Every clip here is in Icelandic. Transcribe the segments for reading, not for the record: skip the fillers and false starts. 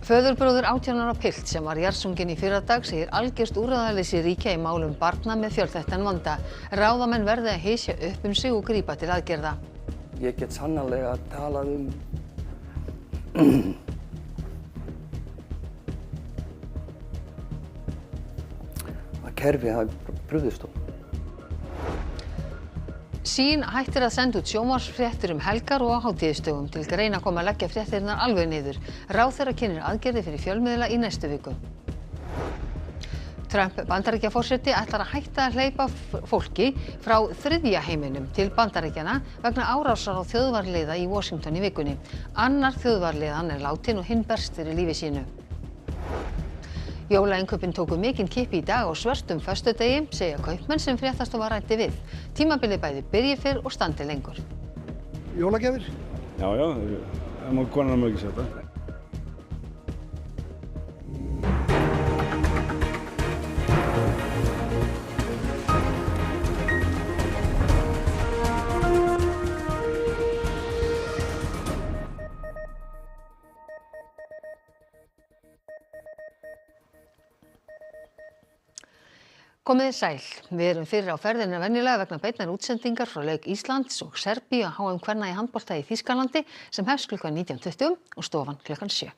Föðurbróðir 18 ára pilt sem var jarðsunginn í fyrradag segir algjört úrræðaleysi ríkja í málum barna með fjölþættan vanda. Ráðamenn verði að hysja upp sig og grípa til aðgerða. Ég get sannarlega talað að kerfið hafi brugðist honum. Sýn hættir að senda út sjónvarpsfréttir helgar og á hátíðisdögum. Til greina kom að leggja fréttirnar alveg niður. Ráðherra kynnir aðgerðir fyrir fjölmiðla í næstu viku. Trump Bandaríkjaforseti ætlar að hætta að hleypa fólki frá þriðja heiminum til Bandaríkjanna vegna árásar á þjóðvarliða í Washington í vikunni. Annar þjóðvarliðan látin og hinn berst fyrir lífi sínu. Jólainkaupin tóku mikinn kipp í dag á svörtum föstudegi, segja kaupmenn sem fréttastofa ræddi við. Tímabilið bæði byrji fyrr og standi lengur. Jólagjafir? Já, konan má ekki segja þetta. Komiði sæl. Við erum fyrir á ferðinni venjulega vegna beinnar útsendingar frá leik Íslands og Serbíu á HM kvenna í handbolta í Þýskalandi sem hefst klukkan 19:20 og stofan klukkan 7.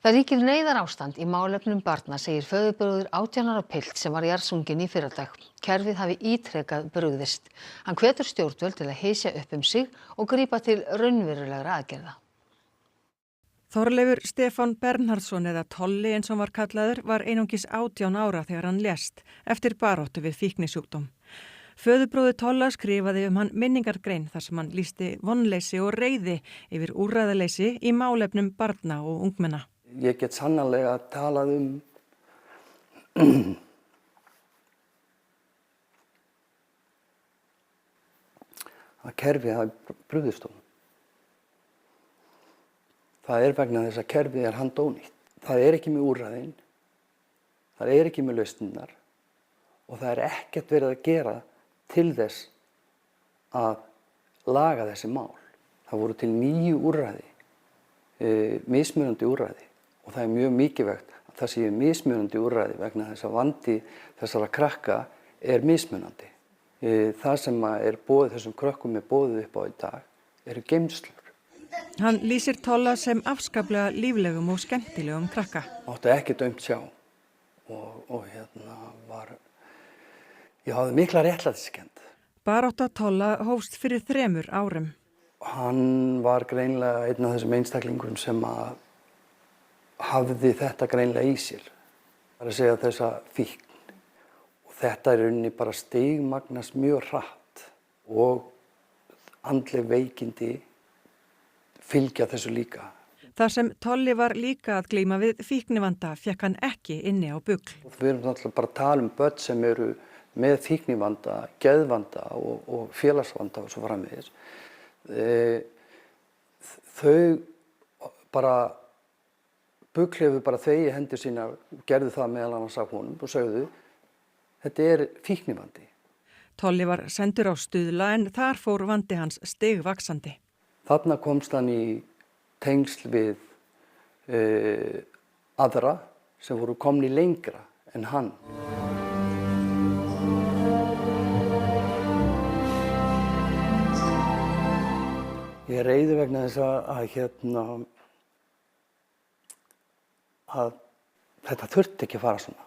Það ríkir neyðarástand í málefnum barna, segir föðurbróðir 18 ára pilt sem var jarðsunginn í fyrradag. Kerfið hafi ítrekað brugðist. Hann hvetur stjórnvöld til að hysja upp sig og grípa til raunverulegra aðgerða. Þorleifur Stefán Bernhardsson eða Tolli eins og hann var kallaður var einungis 18 ára þegar hann lést eftir baráttu við fíknisjúkdóm. Föðurbróðir Tolla skrifaði hann minningargrein þar sem hann lýsti vonleysi og reiði yfir úrræðaleysi í málefnum barna og ungmenna. Ég get sannarlega talað að kerfið hafi brugðist honum. Það vegna þess að kerfið handónýtt. Það ekki með úrræðin, það ekki með lausnirnar og það ekkert verið að gera til þess að laga þessi mál. Það voru til 9 úrræði, mismunandi úrræði og það mjög mikilvægt að það séu mismunandi úrræði vegna þess að vandi þessara krakka mismunandi. Það sem boðið þessum krökkum boðið upp á í dag geymslur. Hann lýsir Tolla sem afskaplega líflegum og skemmtilegum krakka. Átti ekki daumt sjá ég hafði mikla réttlætiskennd. Barátta Tolla hófst fyrir 3 árum. Hann var greinilega einn af þessum einstaklingurum sem hafði þetta greinilega í sér. Það að segja þessa fíkn. Og þetta í rauninni bara stigmagnast mjög hratt og andleg veikindi fylgja þessu líka. Þar sem Tolli var líka að glíma við fíknivanda fékk hann ekki inni á BUGL. Við erum náttúrulega bara að tala börn sem með fíknivanda, geðvanda og félagsvanda og svo framvegis. Þau bara BUGL hefur bara þvegið hendur sínar, gerðu það meðal annars af honum og sögðu þetta fíknivandi. Tolli var sendur á Stuðla en þar fór vandi hans stigvaxandi. Þarna komst hann í tengsl við aðra sem voru komni lengra en hann. Ég reiði vegna þess að þetta þurfti ekki að fara svona.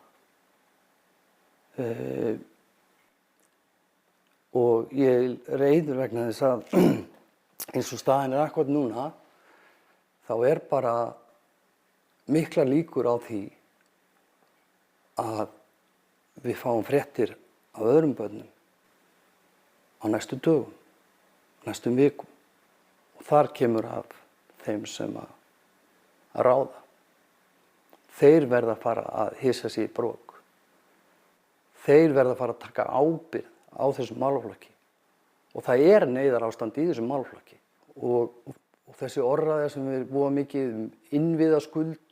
Og ég reiði vegna þess að eins og staðin akkúrat núna, þá bara miklar líkur á því að við fáum fréttir af öðrum börnum á næstu dögum, næstum vikum. Og þar kemur af þeim sem að ráða. Þeir verða að fara að hissa sig í brok. Þeir verða að fara að taka ábyrgð á þessum málaflokki. Og það neyðarástand í þessum málaflokki. Og þessi orðræða sem við búum mikið innviðaskuld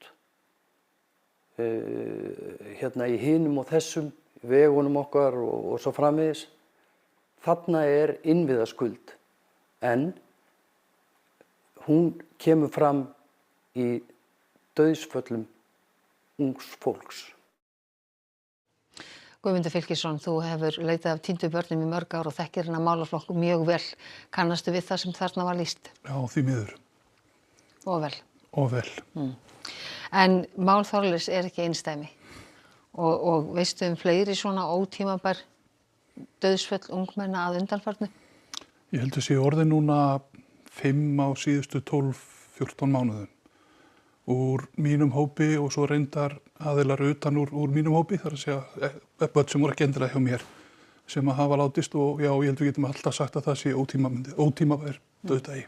í hinum og þessum, vegunum okkar og svo framvegis. Þarna innviðaskuld en hún kemur fram í dauðsföllum ungs fólks. Guðmundur Fylkisson, þú hefur leitað af týndu börnum í mörg ár og þekkir hennar málaflokk mjög vel. Kannastu við það sem þarna var lýst? Já, því miður. Og vel. Og vel. En mál Þorleifs er ekki einsdæmi og veistu fleiri svona ótímabær dauðsföll ungmenna að undanfarnu? Ég held að sé orðið núna 5 á síðustu 12-14 mánuðum úr mínum hópi og svo reyndar aðilar utan úr mínum hópi, þar að segja börn sem voru ekki endilega hjá mér sem að hafa látist og já, ég held við getum alltaf sagt að það sé ótímabær dauðdagi.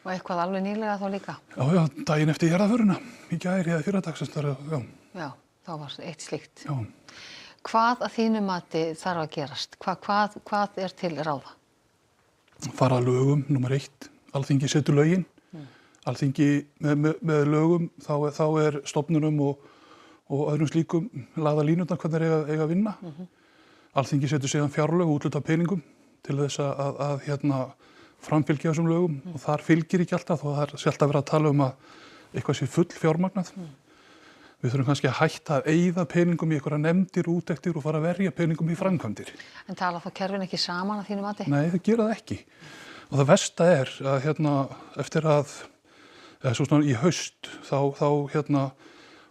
Og eitthvað alveg nýlega þá líka? Já, daginn eftir jarðarförina, í gær eða fyrradagsins þar, já. Já, þá var eitt slíkt. Já. Hvað að þínu mati þarf að gerast? Hvað er til ráða? Fara að lögum, númer 1, Alþingi setur lögin. Alþingi með lögum, þá er stofnunum og öðrum slíkum lagða línurnar hvernig eiga að vinna. Alþingi setur síðan fjárlög og útluta peningum til þess að framfylgja þessum lögum og þar fylgir ekki alltaf og það er sjálft að vera að tala um að eitthvað sé full fjármagnað. Við þurfum kannski að hætta að eyða peningum í einhverja nefndir, úttektir og fara að verja peningum í framkvæmdir. En tala þá kerfin ekki saman að þínu mati? Nei, þau gera það ekki. Og það versta er að eftir að svo svona í haust þá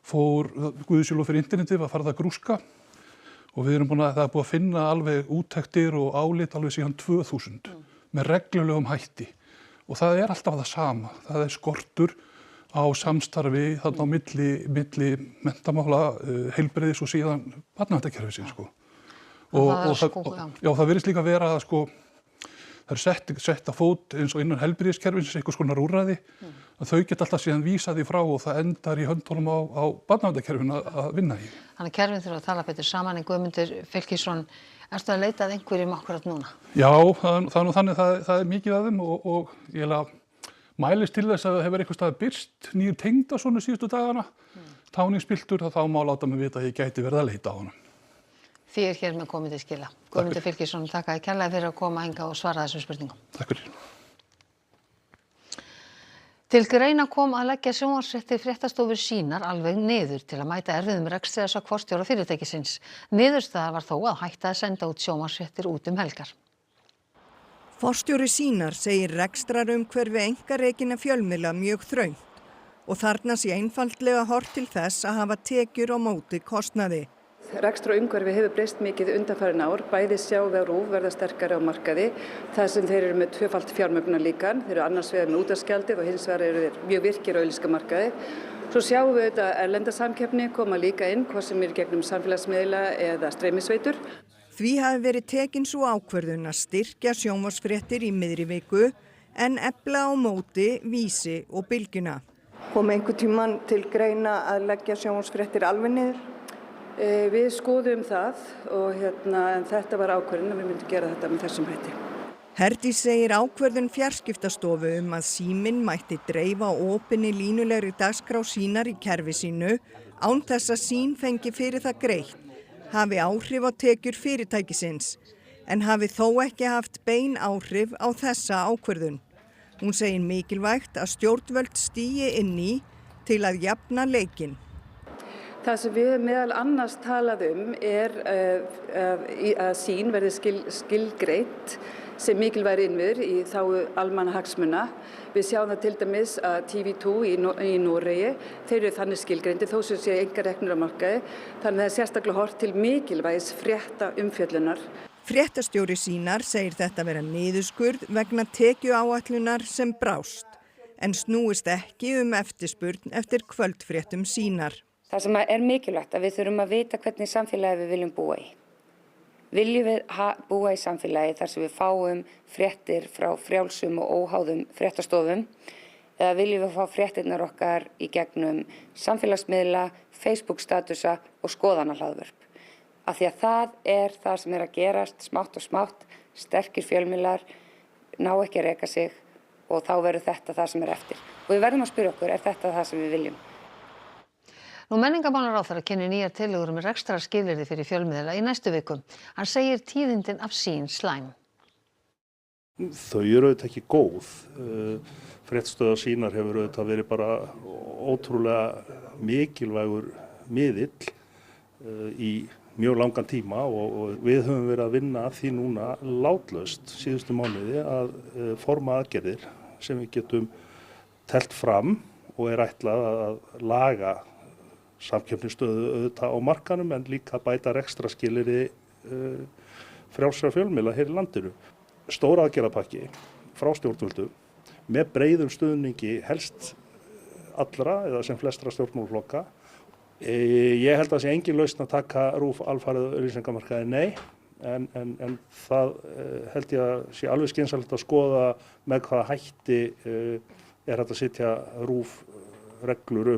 fór Guðsjólof fyrir internetið að fara það grúska og við erum það er búið að finna alveg úttektir og álit alveg síðan 2000 með reglulegum hætti og það er alltaf það sama, það er skortur á samstarfi þarna á milli menntamála, heilbrigðis og síðan barnaverndarkerfisins sko. Það virðist líka vera að sko það er sett að fót eins og innan heilbrigðiskerfisins einhvers konar úrræði að þau geta alltaf síðan vísað því frá og það endar í höndunum á barnaverndarkerfinu að vinna í. Þannig kerfin þurfa að tala betur saman en Guðmundur Fylkisson, ertu að leita að einhverjum akkurat núna? Já, það er nú þannig, það er mikið af þeim og ég mælist til þess að það hefur einhvers staðar birst nýr tengdasonur síðustu dagana, táningspiltur, þá má láta mig vita að ég gæti verið að leita á honum. Þið er hér með komið til skila. Guðmundur Fylkisson, þakka kærlega fyrir að koma hingað og svara þessum spurningum. Takk fyrir. Til greina kom að leggja sjónvarpsfréttir Fréttastofu Sýnar alveg niður til að mæta erfiðum rekstri þessa forstjóra fyrirtækisins. Niðurstaða var þó að hætta að senda út sjónvarpsfréttir út helgar. Forstjóri Sýnar segir rekstrarumhverfi einkarekinna fjölmiðla mjög þröngt og þarna sé einfaldlega horft til þess að hafa tekjur á móti kostnaði. Rekstrarumhverfi hefur breyst mikið undanfarin ár, bæði Sjáve og RÚV verða sterkari á markaði, þar sem þeir eru með tvöfalt fjármögnunarlíkan, þeir eru annars vegar með útvarpsgjaldið og hins vegar eru þeir mjög virkir á auglýsingamarkaði. Svo sjáum við auðvitað erlenda samkeppni koma líka inn, hvað sem er gegnum samfélagsmiðla eða streymisveitur. Því hafi verið tekin svo ákvörðun að styrkja sjónvarpsfréttir í miðri viku en efla á móti Vísi og Bylgjuna. Kom einhvern tímann til greina að leggja sjónvarpsfréttir alveg niður? Við skoðum það og en þetta var ákvörðun að við myndum gera þetta með þessum hætti. Herdís segir ákvörðun fjarskiptastofu að Síminn mætti dreifa opinni línulegri dagskrá Sýnar í kerfi sínu án þess að Sýn fengi fyrir það greitt, hafi áhrif á tekjur fyrirtækisins, en hafi þó ekki haft bein áhrif á þessa ákvörðun. Hún segir mikilvægt að stjórnvöld stígi inn í til að jafna leikinn. Það sem við meðal annars talað er að Sýn verði skilgreitt sem mikilvægir innviður í þágu almannahagsmuna. Við sjáum það til dæmis að TV2 í Noregi, þeir eru þannig skilgreindir þó sem sé einkareknir á markaði, þannig að það er sérstaklega horft til mikilvægis frétta umfjöllunar. Fréttastjóri Sýnar segir þetta vera niðurskurð vegna tekjuáætlunar sem brást, en snúist ekki eftirspurn eftir kvöldfréttum Sýnar. Það sem er mikilvægt að við þurfum að vita hvernig samfélagi við viljum búa í. Viljum við búa í samfélagi þar sem við fáum fréttir frá frjálsum og óháðum fréttastofum eða viljum við fá fréttirnar okkar í gegnum samfélagsmiðla, Facebook-statusa og skoðanahlaðvörp. Af því að það er það sem er að gerast smátt og smátt, sterkir fjölmiðlar ná ekki að reka sig og þá verður þetta það sem er eftir. Og við verðum að spyrja okkur, er þetta það sem við viljum? Menningarmálaráðherra kynnir nýjar tillögur rekstrarskilyrði fyrir fjölmiðla í næstu viku. Hann segir tíðindin af Sýn slæm. Þau eru auðvitað ekki góð. Fréttastöðvar Sýnar hefur auðvitað verið bara ótrúlega mikilvægur miðill í mjög langan tíma og við höfum verið að vinna að því núna látlaust síðustu mánuði að forma aðgerðir sem við getum teflt fram og er ætlað að laga samkeppnisstöðu auðvitað á markanum en líka bæta rekstrarskilyrði frjálsra fjölmiðla hér í landinu. Stór aðgerðapakki frá stjórnvöldum með breiðum stuðningi helst allra eða sem flestra stjórnmálaflokka. Ég held að það sé engin lausn að taka RÚV alfarið auglýsingamarkaði, nei, en það held ég að sé alveg skynsamlegt að skoða með hvaða hætti er hægt að setja RÚV reglur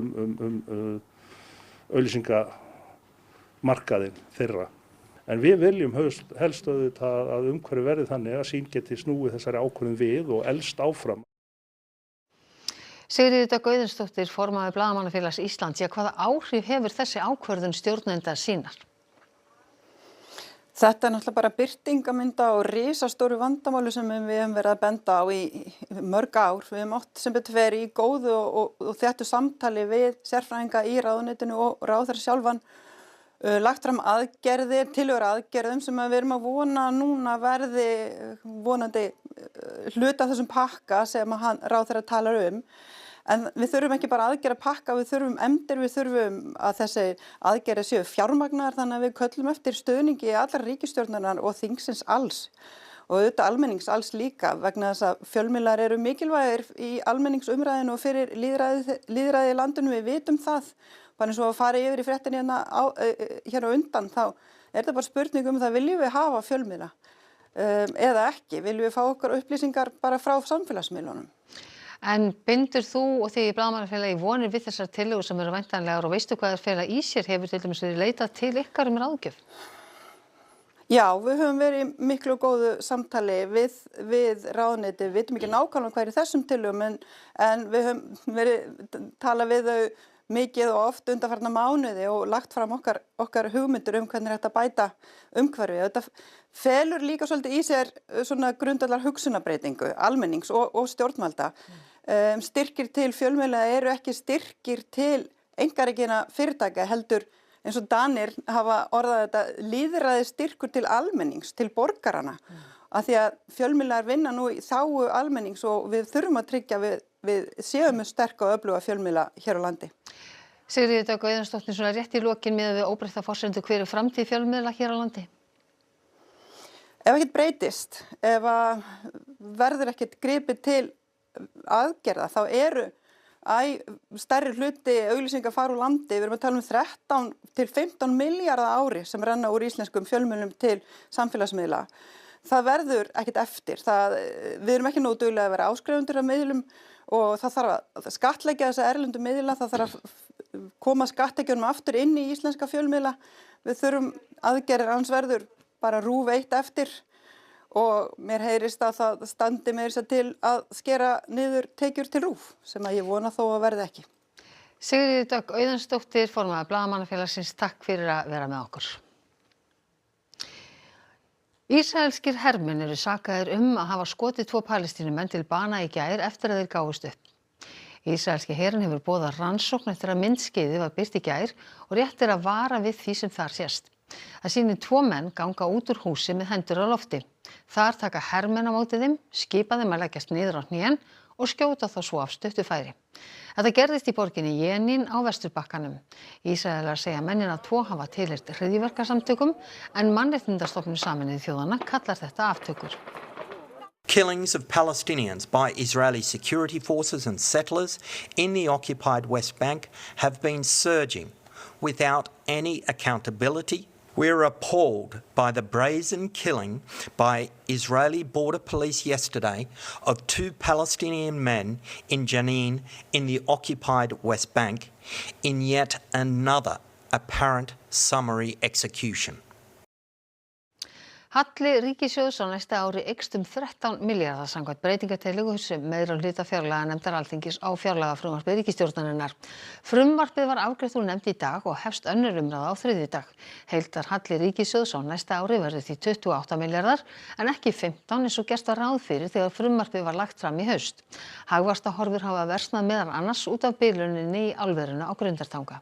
auglýsingamarkaðinn þeirra. En við viljum helst auðvitað að umhverfi verði þannig að Sýn geti snúið þessari ákvörðun við og elst áfram. Sigríður Dögg Auðunsdóttir, formaður Blaðamannafélags Íslands. Hvaða áhrif hefur þessi ákvörðun stjórnenda Sýnar? Þetta náttúrulega bara birtingamynda og risastóru vandamáli sem við höfum verið að benda á í mörg ár. Við höfum átt sem betur verið í góðu og þéttu samtali við sérfræðinga í ráðuneytinu og ráðherra sjálfan. Lagt fram aðgerðir, tillögur aðgerðum sem við erum að vona núna verði vonandi hluta af þessum pakka sem ráðherra talar En við þurfum ekki bara aðgerða pakka, við þurfum efndir, við þurfum að þessi aðgerðir séu fjármagnaðar þannig að við köllum eftir stuðningi allra ríkisstjórnarinnar og þingsins alls og auðvitað almennings alls líka vegna þess að fjölmiðlar eru mikilvægir í almenningsumræðinu og fyrir lýðræði í landinu, við vitum það. Bara eins og að fara yfir í fréttin hérna undan, þá er þetta bara spurning það viljum við hafa fjölmiðla eða ekki, viljum við fá okkar upplýsingar bara frá samfélagsmiðlunum. En bindur þú og þið í Blaðamannafélagi vonir við þessar tillögur sem eru væntanlegar og veistu hvað fela í sér hefur til dæmis verið leitað til ykkar ráðgjöf? Já, við höfum verið í miklu og góðu samtali við ráðuneyti, við vitum ekki nákvæmlega hvað er í þessum tillögum en við höfum verið talað við þau mikið og oft undanfarna mánuði og lagt fram okkar hugmyndir hvernig þetta bæta umhverfi. Þetta felur líka svolítið í sér svona grundvallar hugsunarbreytingu almennings og stjórnvalda. Styrkir til fjölmiðla eru ekki styrkir til einkarekinna fyrirtækja heldur eins og Danir hafa orðað þetta lýðræði styrkur til almennings, til borgarana. Af því að fjölmiðlar vinna nú í þágu almennings og við þurfum að tryggja við séum með sterk og öfluga fjölmiðla hér á landi. Sigríður Dögg Auðunsdóttir, svona rétt í lokin miðað við óbreytta forsendur, hver er framtíð fjölmiðla hér á landi? Ef ekkert breytist, ef að verður ekkert gripið til aðgerða, þá eru stærri hluti auglýsinga fara úr landi. Við erum að tala 13 til 15 milljarða ári sem renna úr íslenskum fjölmiðlum til samfélagsmiðla. Það verður ekkert eftir. Við erum ekki nógu duglega að vera áskrifundur af miðlum og það þarf að skattleggja þessa erlendu miðla, það þarf að koma skattekjunum aftur inn í íslenska fjölmiðla. Við þurfum aðgerðir, annars verður bara RÚV 1 eftir og mér heyrist að það standi með þess að til að skera niður tekjur til RÚV sem að ég vona þó að verði ekki. Sigríður Dögg Auðunsdóttir, formaður Blaðamannafélagsins, takk fyrir að vera með okkur. Ísraelskir hermenn eru sakaðir að hafa skotið 2 Palestínumenn til bana í gær eftir að þeir gáfust upp. Ísraelski herinn hefur boðað rannsókn eftir að myndskeiðið var birt í gær og rétt er að vara við því sem þar sést. Það sýnir 2 menn ganga út úr húsi með hendur á lofti. Þar taka hermenn á móti þeim, skipa þeim að leggjast niður á hnén og skjóta þá svo af stuttu færi. Þetta gerðist í borginni Jenin á Vesturbakkanum. Ísraelar segja mennina 2 hafa tilheyrt hryðjuverkasamtökum en Mannréttindastofnun Sameinuðu þjóðanna kallar þetta aftökur. Killings of Palestinians by Israeli security forces and settlers in the occupied West Bank have been surging without any accountability. We're appalled by the brazen killing by Israeli border police yesterday of 2 Palestinian men in Jenin in the occupied West Bank in yet another apparent summary execution. Halli ríkissjóðs á næsta ári eykst 13 milljarða samkvæmt breytingatillögu sem meirihluta fjárlaganefndar Alþingis á fjárlagafrumvarpi ríkisstjórnarinnar. Frumvarpið var afgreitt úr nefnd í dag og hefst önnur umræða á þriðjudag. Heildarhalli ríkissjóðs á næsta ári verður því 28 milljarðar en ekki 15 eins og gert var ráð fyrir þegar frumvarpið var lagt fram í haust. Hagvaxtarhorfur hafa versnað meðal annars út af biluninni í álverinu á Grundartanga.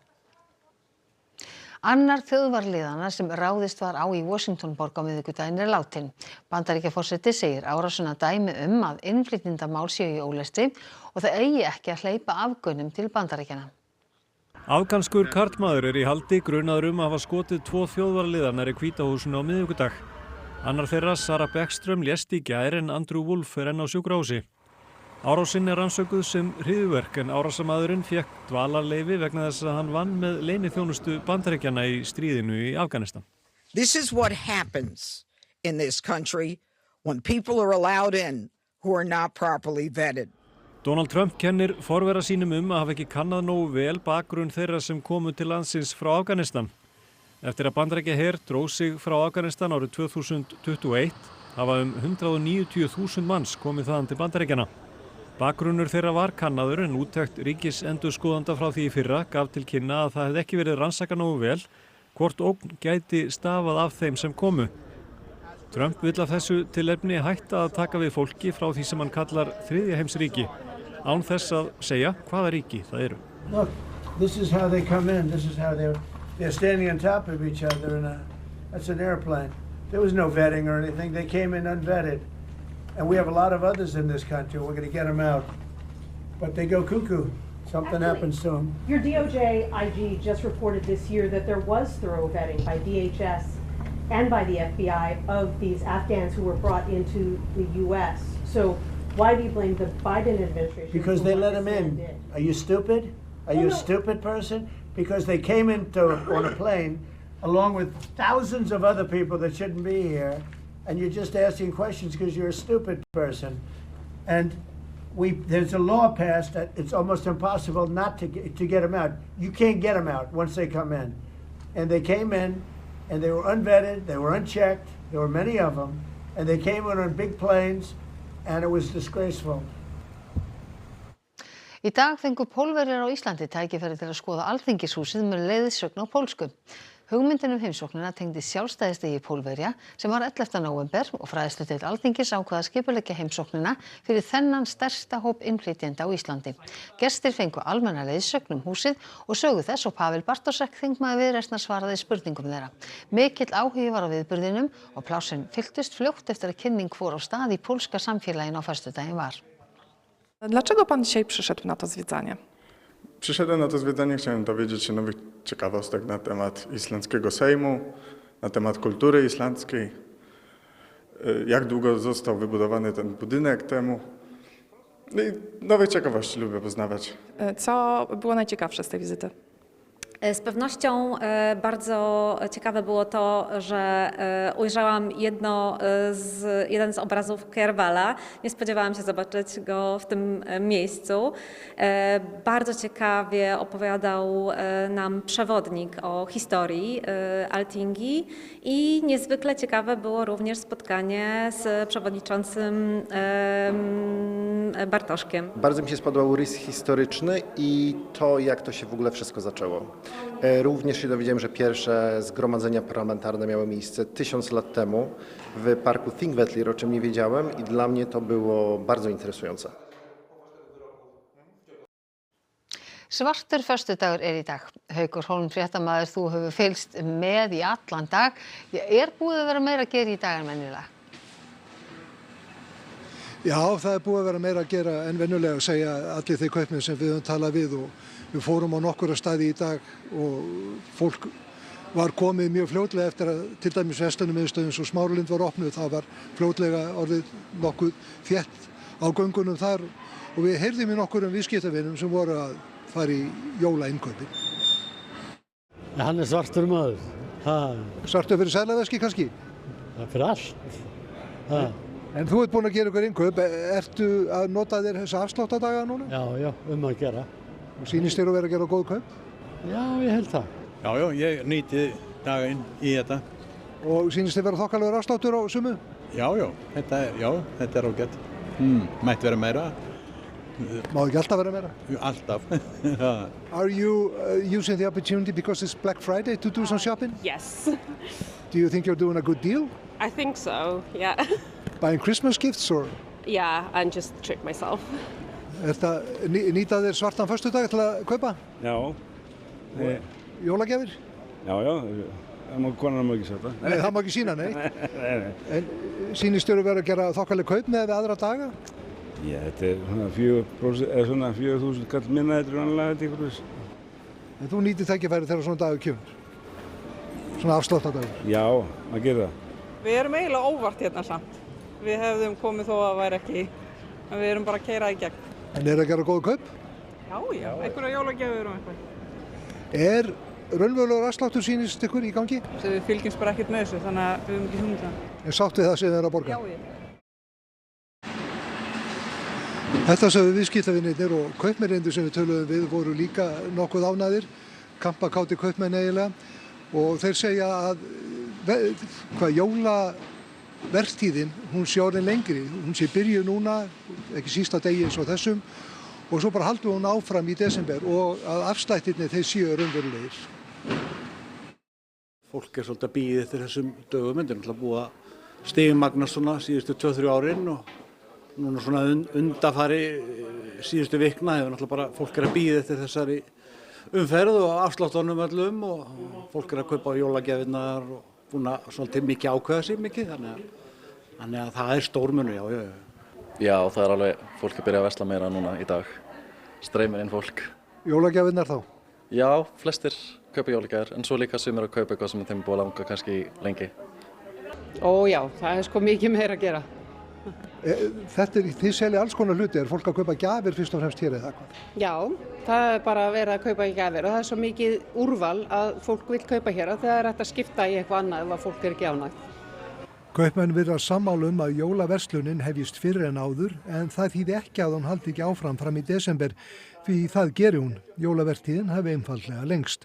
Annar þjóðarliðanna sem ráðist var á í Washingtonborg á miðvikudaginn látinn. Bandaríkjaforseti segir árásina dæmi að innflytjendamál séu í ólestri og það eigi ekki að hleypa afgönnum til Bandaríkjanna. Afganskur karlmaður í haldi grunaður að hafa skotið 2 þjóðarliðar í Hvíta húsinu á miðvikudag. Annar þeirra, Sarah Beckström, lést í gær en Andrew Wolf enn á sjúkrahúsi. Árásin rannsökuð sem hryðjuverk en árásarmaðurinn fékk dvalarleyfi vegna þess að hann vann með leyniþjónustu Bandaríkjanna í stríðinu í Afganistan. This is what happens in this country when people are allowed in who are not properly vetted. Donald Trump kennir forvera sínum að hafa ekki kannað nógu vel bakgrunn þeirra sem komu til landsins frá Afganistan. Eftir að Bandaríkjaher dró sig frá Afganistan árið 2021 hafa 190.000 manns komið þaðan til Bandaríkjanna. Bakgrunnur þeirra var kannaður en úttekt ríkisendurskoðanda frá því í fyrra gaf til kynna að það hefði ekki verið rannsakað nógu vel hvort ógn gæti stafað af þeim sem komu. Trump vill af þessu tilefni hætta að taka við fólki frá því sem hann kallar þriðja heims ríki, án þess að segja hvaða ríki það eru. Look, this is how they come in. This is how they're standing on top of each other that's an airplane. There was no vetting or anything. They came in unvetted. And we have a lot of others in this country. We're going to get them out. But they go cuckoo. Something happens to them. Your DOJ IG just reported this year that there was thorough vetting by DHS and by the FBI of these Afghans who were brought into the U.S. So why do you blame the Biden administration? Because they let them in. Are you stupid? Are you a stupid person? Because they came on a plane along with thousands of other people that shouldn't be here. And you're just asking questions because you're a stupid person. And there's a law passed that it's almost impossible not to get them out. You can't get them out once they come in. And they came in, and they were unvetted, they were unchecked, there were many of them, and they came in on big planes, and it was disgraceful. Í dag fengu Pólverjar á Íslandi tækifæri til að skoða Alþingishúsið með leiðsögn á pólsku. Hugmyndin heimsóknina tengdi sjálfstæðisdegi Pólverja sem var 11. nóvember og fræðsludeild Alþingis ákvað að skipuleggja heimsóknina fyrir þennan stærsta hóp innflytjenda á Íslandi. Gestir fengu almenna leiðsögn húsið og sögu þess og Pavel Bartosek þingmaður Viðreisnar svaraði spurningum þeirra. Mikill áhugi var á viðburðinum og plássin fylltust fljótt eftir að kynning fór á stað í pólska samfélaginu á föstudaginn var. Dlaczego pan dzisiaj przyszedł na to zwiedzanie? Przyszedłem na to zwiedzanie, chciałem dowiedzieć się nowych ciekawostek na temat islandzkiego Sejmu, na temat kultury islandzkiej, jak długo został wybudowany ten budynek temu. No i nowe ciekawości lubię poznawać. Co było najciekawsze z tej wizyty? Z pewnością bardzo ciekawe było to, że ujrzałam jeden z obrazów Kjarvala. Nie spodziewałam się zobaczyć go w tym miejscu. Bardzo ciekawie opowiadał nam przewodnik o historii Altingi i niezwykle ciekawe było również spotkanie z przewodniczącym Bartoszkiem. Bardzo mi się spodobał rys historyczny i to, jak to się w ogóle wszystko zaczęło. Również się dowiedziałem, że pierwsze zgromadzenia parlamentarne miały miejsce 1000 lat temu w parku Þingvellir, o czym nie wiedziałem i dla mnie to było bardzo interesujące. Svartur föstudagur í dag. Haukur Hólm fréttamaður, þú hefur fylgst með í allan dag. Búið að vera meira að gera í dag en venjulega? Já, það búið að vera meira að gera en venjulega, segja allir þeir kaupmenn sem við höfum talað við og við fórum á nokkura staði í dag og fólk var komið mjög fljótlega eftir að til dæmis verslunarmiðstöðin svo Smáralind var opnuð, það var fljótlega orðið nokkuð þétt á göngunum þar og við heyrðum í nokkurum viðskiptavinum sem voru að fara í jólainnkaupi. Hann svartur maður. Svartur fyrir seðlaveski kannski? Fyrir allt. En þú ert búinn að gera ykkur innkaup, ertu að nota þér þessa afsláttadaga núna? Já, að gera. Og sýnist þér að vera að gera góð kaup? Já, ég held það. Já, ég nýti daginn í þetta. Og sýnist þið vera þokkalegur afsláttur á sumu? Já, þetta er ágætt. Mætti vera meira. Má ekki alltaf vera meira? Alltaf. Are you using the opportunity because it's Black Friday to do some shopping? Yes. Do you think you're doing a good deal? I think so, yeah. Buying Christmas gifts or? Yeah, and just treat myself. Nýta þér svartan föstudag til að kaupa? Já. Jólagjafir? Já, það má konan má ekki setja. Nei, það má ekki sýna, nei. Nei. En sýnist þér að vera að gera þokkaleg kaup með aðra daga? Já, þetta er svona 4.000 kall minna þetta annarlega þetta ykkur. En þú nýtir tækifæri þegar svona dagur kemur? Svona afsláttadagur? Já, maður gerir það. Við erum eiginlega óvart hérna samt. Við hefðum komið þó að það væri ekki, en við erum bara að keyra í gegn. En er að gera góð kaup? Já, einhverja jólagjafir og eitthvað. Er raunverulegur afsláttur sýnist ykkur í gangi? Við fylgjumst bara ekkert með þessu, þannig að við höfum ekki hugmynd það. En sáttu þið það sem þið er að borga? Já, Þetta sögðu viðskiptavinirnir og kaupmennirnir sem við töluðum við voru líka nokkuð ánægðir, kampakátir kaupmenn eiginlega, og þeir segja að jólavertíðin, hún sé orðin lengri, hún sé byrjuð núna, ekki sísta degi eins og þessum, og svo bara haldum hún áfram í desember og að afslættirnir þeir séu raunverulegir. Fólk er svolítið að bíða eftir þessum dögum, þetta er náttúrulega búið að stigmagnast svona síðustu 2-3 árin og núna svona undanfari síðustu vikna hefur náttúrulega bara fólk er að bíða eftir þessari umferð og afsláttunum öllum og fólk er að kaupa á jólagjafirnar og búin að svolítið mikið ákveða sig mikið, þannig að það er stórmunur, já. Já, það er alveg fólk að byrja að versla meira núna í dag. Streymir inn fólk. Jólagjafirnar þá? Já, flestir kaupa jólagjafir, en svo líka sumir að kaupa eitthvað sem þeim er búið að langa kannski lengi. Ó já, það er sko mikið meira að gera. Þið selja alls konar hluti, er fólk að kaupa gjafir fyrst og fremst hér eða hvað? Já, það er bara að vera að kaupa gjafir og það er svo mikið úrval að fólk vil kaupa hér að það er hægt að skipta í eitthvað annað ef fólk er ekki ánægt. Kaupmenn virðast sammála að jólaverslunin hefjist fyrr en áður en það þýði ekki að hún haldi ekki áfram fram í desember því það geri hún. Jólavertíðin hafi einfaldlega lengst.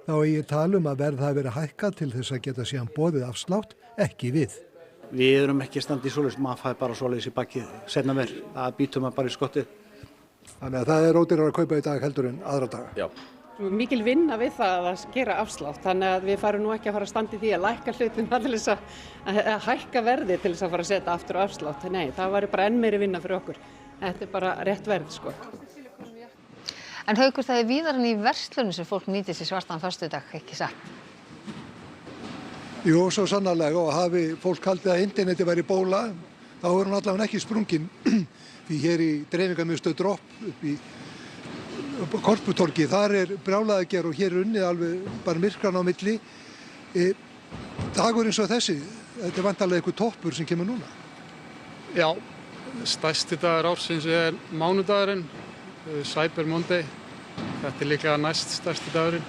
Þá eigi talum að verð hafi verið hækkað til þess að geta síðan boðið afslátt, ekki við. Við erum ekki standið í svoleiðis, maður fær bara svoleiðis í bakið seinna meir, það býtum maður bara í skottið. Þannig að það er ódýrara að kaupa í dag heldur en aðra daga? Já. Mikil vinna við það að gera afslátt, þannig að við farum nú ekki að fara að standa í því að lækka hlutina til þess að hækka verði til þess að fara að setja aftur á afslátt. Nei, það væri bara enn meiri vinna fyrir okkur. Þetta er bara rétt verð, sko. En Haukur, það er víðar en í verslunum sem fólk nýtir sér svartan föstudag, ekki satt? Jú, svo sannarlega, og hafi fólk haldið að interneti væri bóla, þá er hún allavega ekki sprungin. Því hér í dreifingarmiðstöð Dropp upp í Korputorgi, þar er brjálað að gera og hér er unnið alveg bara myrkran á milli. Dagur eins og þessi, þetta er vantarlega einhver toppur sem kemur núna. Já, stærsti dagur ársins er mánudagurinn, Cyber Monday. Þetta er líka næst stærsti dagurinn.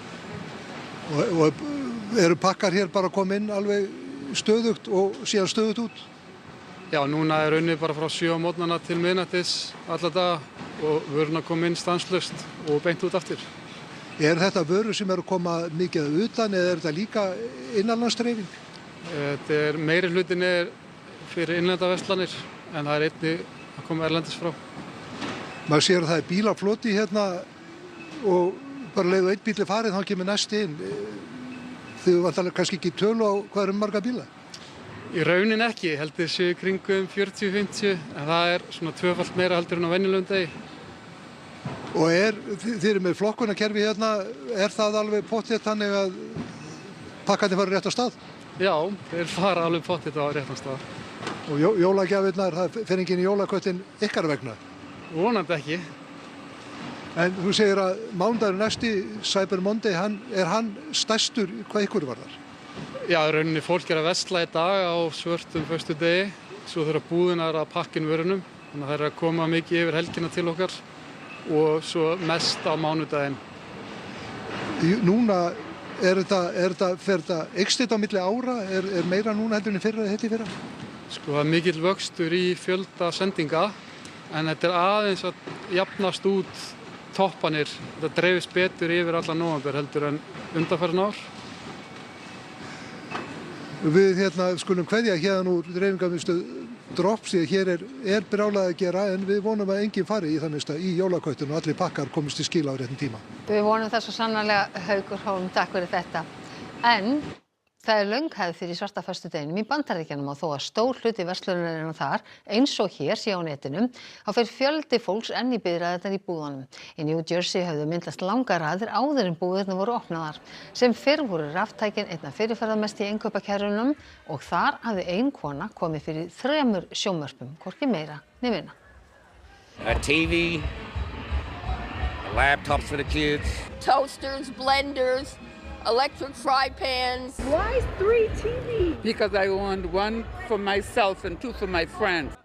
Og eru pakkar hér bara að koma inn alveg stöðugt og síðan stöðugt út? Já, núna er unnið bara frá 7 á morgnana til miðnættis alla daga og vöruna kom inn stanslaust og beint út aftur. Er þetta vörur sem eru að koma mikið utan eða er þetta líka innanlandsdreifing? Þetta er meiri hlutin er fyrir innlendaverslanir en það er einnig að koma erlendis frá. Maður sér að það er bílafloti hérna og bara leið og einn bíl er farið þá kemur næsti inn. Þið vantarlega kannski ekki tölu á hvað eru marga bíla? Í raunin ekki, heldur séu kringum 40-50 en það er svona tvöfalt meira heldur en á venjulegum degi. Og þið eru með flokkunarkerfi hérna, er það alveg pottþétt þannig að pakkarnir fara rétt á stað? Já, þeir fara alveg pottþétt á rétt á stað. Og jólagjafirnar, það fer enginn í jólaköttin ykkar vegna? Vonandi ekki. En þú segir að mánudagurinn næsti, Cyber Monday, er hann stærstur hvað ykkur var þar? Já, í rauninni fólk er að versla í dag á svörtum föstudegi, svo þurfa búðinar að pakka inn vörunum, þannig að það er að koma mikið yfir helgina til okkar og svo mest á mánudaginn. Núna fer þetta eykst þetta á milli ára, er meira núna heldur en fyrra þetta í fyrra? Sko það er mikill vöxtur í fjölda sendinga en þetta er aðeins að jafnast út toppanir, þetta dreifist betur yfir alla nóvember heldur en undanfarin ár. Við skulum kveðja hérna úr dreifingarmiðstöð Drops, því að hér brjálað að gera, en við vonum að enginn fari í það minnsta í jólaköttinu og allir pakkar komist í skil á réttum tíma. Við vonum það svo sannarlega, Haukur Hólm, takk fyrir þetta. En það löng hefð fyrir svarta föstudeginum í Bandaríkjunum og þó að stór hluti verslunarinnar þar, eins og hér sé á netinu, þá fer fjöldi fólks enn í biðraðirnar í búðunum. Í New Jersey höfðu myndast langar raðir áður en búðirnar voru opnaðar. Sem fyrr voru raftækin einna fyrirferðarmest í innkaupakerrunum og þar hafði ein kona komið fyrir 3 sjónvörpum, hvorki meira né minna. A TV, laptops for the kids. Toasters, blenders, electric fry pans. Why 3 TVs? Because I want 1 for myself and 2 for my friends.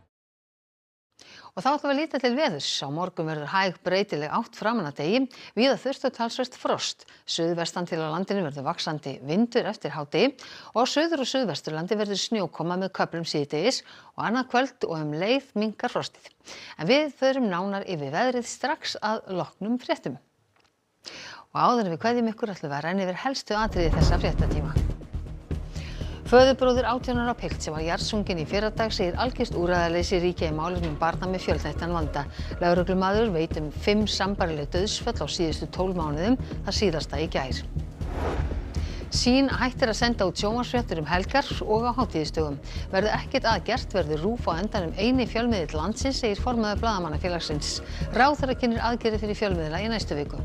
Og þá ætlum við að líta til veðurs. Á morgun verður hæg breytileg átt framan að degi, víða þurrt og talsvert frost. Suðvestan til á landinu verður vaxandi vindur eftir hádegi og á suður- og suðvesturlandi verður snjókoma með köflum síðdegis og annað kvöld og leið minnkar frostið. En við förum nánar yfir veðrið strax að loknum fréttum. Og áður en við kveðjum ykkur ætlum við að renna yfir helstu atriði þessa fréttatíma. Föðurbróðir 18 ára pilt sem var jarðsunginn í fyrradag segir algjört úrræðaleysi ríkja í málefnum barna með fjölþættan vanda. Lögreglumaður veit 5 sambærileg dauðsföll á síðustu 12 mánuðum, það síðasta í gær. Sýn hættir að senda út sjónvarpsfréttir helgar og á hátíðisdögum. Verði ekkert að gert verður RÚV á endanum eini fjölmiðill landsins, segir formaður Blaðamannafélagsins. Ráðherra kynnir aðgerðir fyrir fjölmiðla í næstu viku.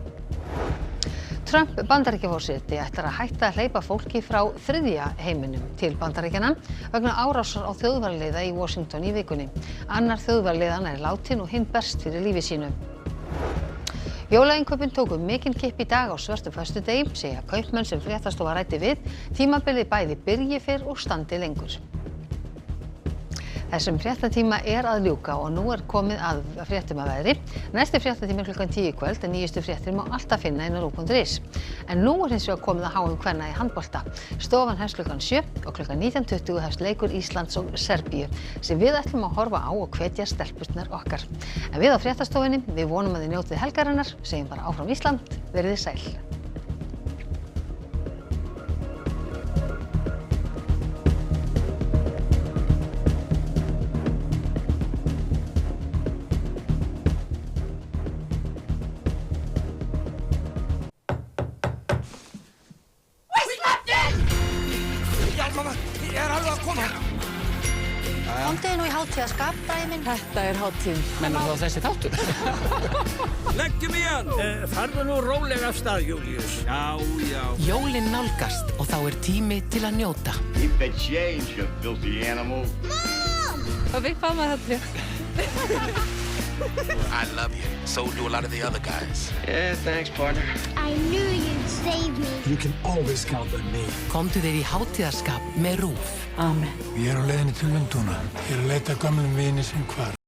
Trump Bandaríkjaforseti ætlar að hætta að hleypa fólki frá þriðja heiminum til Bandaríkjanna vegna árásar á þjóðvaraliða í Washington í vikunni. Annar þjóðvaraliðanna látin og hinn berst fyrir lífi sínu. Jólainkaupin tóku mikinn kipp í dag á svörtum föstudegi, segja kaupmenn sem fréttastofa ræddi við. Tímabilið bæði byrji fyrr og standi lengur. Þessum fréttatíma að ljúka og nú komið að fréttum að veðri. Næsti fréttatími klukkan 10 í kvöld en nýjustu fréttir má alltaf finna inn á RÚV.is. En nú hins vegar komið að HM kvenna í handbolta. Stofan hefst klukkan 7 og klukkan 19:20 hefst leikur Íslands og Serbíu sem við ætlum að horfa á og hvetja stelpurnar okkar. En við á fréttastofunni, við vonum að þið njótið helgarinnar, segjum bara áfram Ísland, verið þið sæl. Komdu nú í hátíðarskap, Bragi minn. Þetta hátíð. Mennur þá þessi þáttur? Leggjum í hann! Farðu nú rólega af stað, Júlíus. Já. Jólin nálgast og þá tími til að njóta. Keep the change, you filthy animal. Mom! A big fan of that. I love you. So do a lot of the other guys. Yeah, thanks, partner. I knew you'd save me. You can always count on me. Komdu þér í hátíðarskap með RÚV. Amen. Ég á leiðinni til Lundúna. Ég að leita gömlum vini sem hvarf.